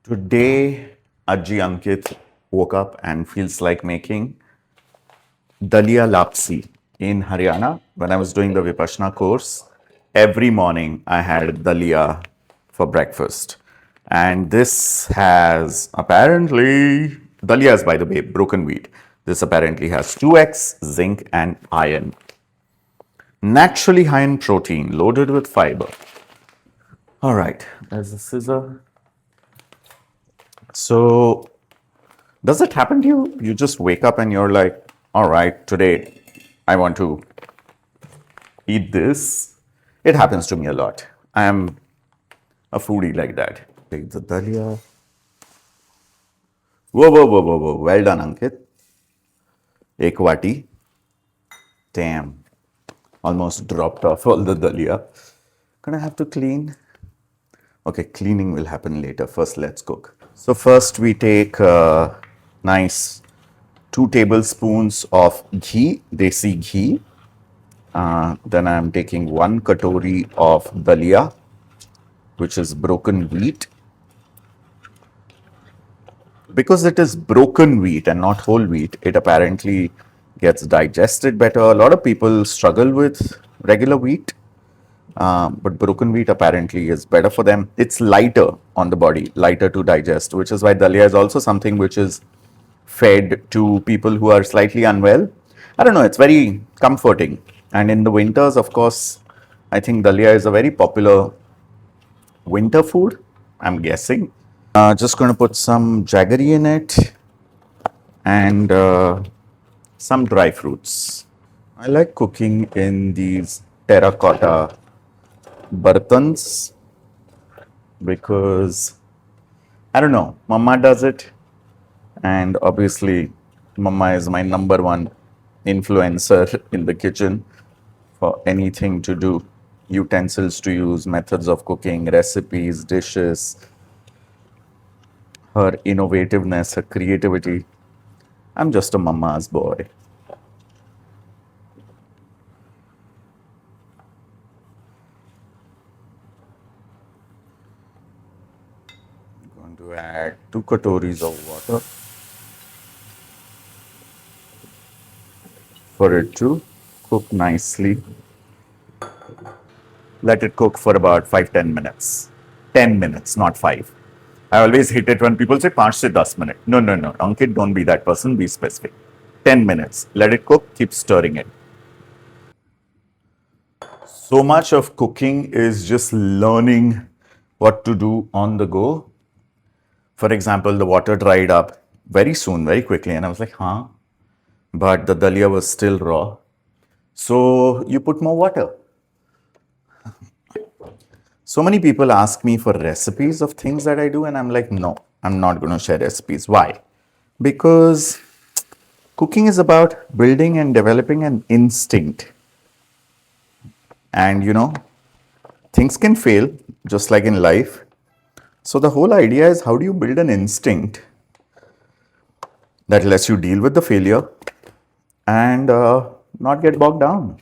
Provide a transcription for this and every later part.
Today, Ajji Ankit woke up and feels like making Daliya Laapsi in Haryana. When I was doing the Vipassana course, every morning I had Daliya for breakfast. And this has apparently, Daliya is by the way, broken wheat. This apparently has 2x, zinc, and iron. Naturally high in protein, loaded with fiber. All right, there's a scissor. So, does it happen to you? You just wake up and you're like, all right, today I want to eat this. It happens to me a lot. I am a foodie like that. Take the dalia. Whoa, whoa, whoa, whoa, whoa. Well done, Ankit. Ek vati. Damn. Almost dropped off all the dalia. Gonna have to clean. Okay, cleaning will happen later. First, let's cook. So first we take nice 2 tablespoons of ghee, desi ghee. Then I'm taking 1 katori of dalia, which is broken wheat. Because it is broken wheat and not whole wheat, it apparently gets digested better. A lot of people struggle with regular wheat, but broken wheat apparently is better for them. It's lighter on the body, lighter to digest, which is why dalia is also something which is fed to people who are slightly unwell. I don't know, it's very comforting. And in the winters, of course, I think dalia is a very popular winter food, I'm guessing. Just going to put some jaggery in it and some dry fruits. I like cooking in these terracotta bartans because I don't know, Mama does it, and obviously, Mama is my number one influencer in the kitchen for anything to do, utensils to use, methods of cooking, recipes, dishes, her innovativeness, her creativity. I'm just a mama's boy. I'm going to add 2 katoris of water for it to cook nicely. Let it cook for about 5-10 minutes. 10 minutes, not 5. I always hate it when people say 5 to 10 minutes. No, no, no. Ankit, don't be that person. Be specific. 10 minutes. Let it cook. Keep stirring it. So much of cooking is just learning what to do on the go. For example, the water dried up very soon, very quickly. And I was like, huh? But the dalia was still raw. So you put more water. So many people ask me for recipes of things that I do, and I'm like, no, I'm not going to share recipes. Why? Because cooking is about building and developing an instinct. And things can fail just like in life. So the whole idea is how do you build an instinct that lets you deal with the failure and not get bogged down.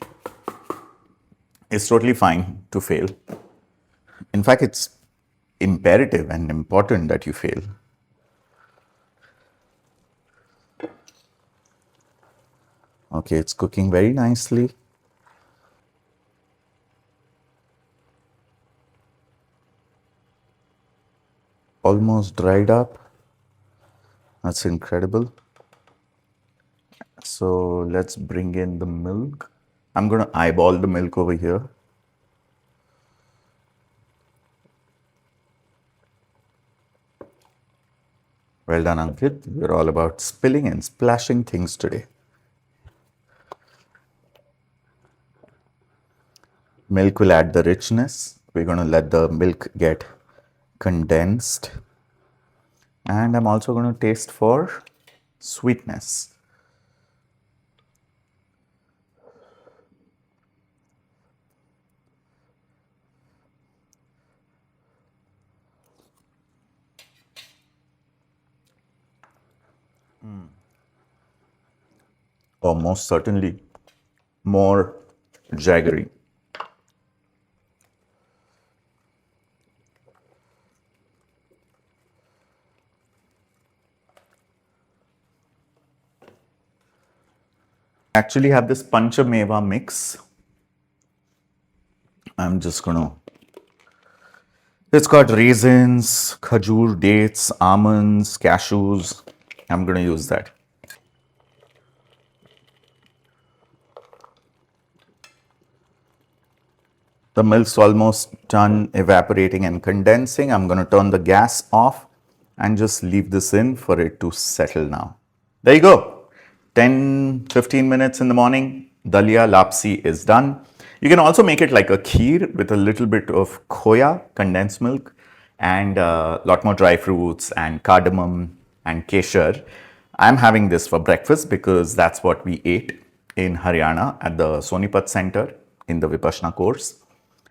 It's totally fine to fail. In fact, it's imperative and important that you fail. Okay, it's cooking very nicely. Almost dried up. That's incredible. So let's bring in the milk. I'm going to eyeball the milk over here. Well done, Ankit. We're all about spilling and splashing things today. Milk will add the richness. We're going to let the milk get condensed. And I'm also going to taste for sweetness. Or most certainly more jaggery. actually have this panchameva mix. I'm just gonna. It's got raisins, khajur, dates, almonds, cashews. I'm gonna use that. The milk's almost done evaporating and condensing. I'm gonna turn the gas off and just leave this in for it to settle now. There you go. 10-15 minutes in the morning, Daliya Laapsi is done. You can also make it like a kheer with a little bit of khoya, condensed milk, and a lot more dry fruits and cardamom and kesher. I'm having this for breakfast because that's what we ate in Haryana at the Sonipat Center in the Vipassana course.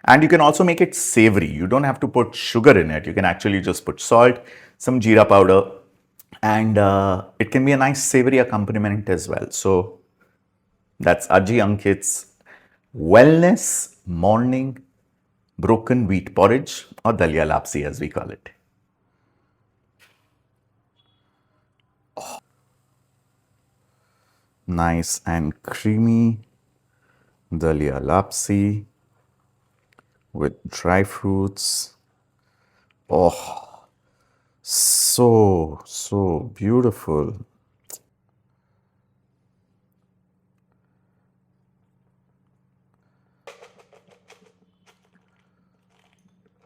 And you can also make it savory. You don't have to put sugar in it. You can actually just put salt, some jeera powder, and it can be a nice savory accompaniment as well. So that's Aji Ankit's wellness morning broken wheat porridge, or Daliya Laapsi as we call it. Nice and creamy Daliya Laapsi with dry fruits. Oh, so beautiful.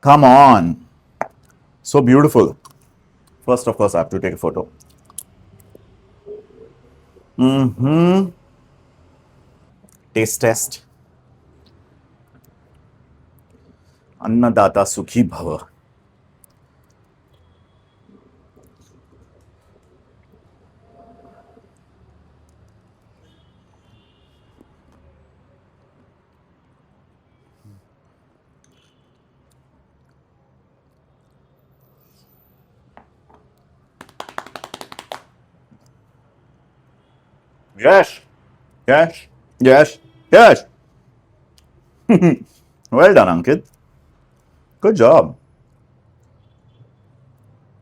Come on. So beautiful. First, of course, I have to take a photo. Taste test. Annadata Sukhi Bhava. Yes, yes, yes, yes. Well done, Ankit. Good job.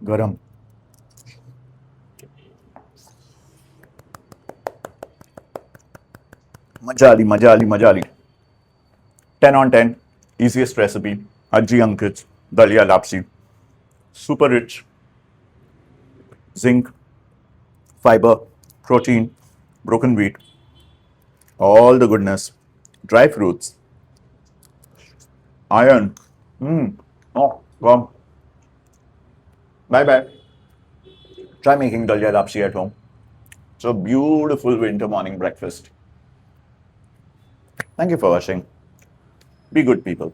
Garam. Majali, majali, majali. 10 on 10. Easiest recipe. Haji Ankit. Daliya Laapsi. Super rich. Zinc, fiber, protein, broken wheat, all the goodness. Dry fruits, iron. Oh, wow. Bye bye. Try making Daliya Laapsi at home. It's a beautiful winter morning breakfast. Thank you for watching. Be good, people.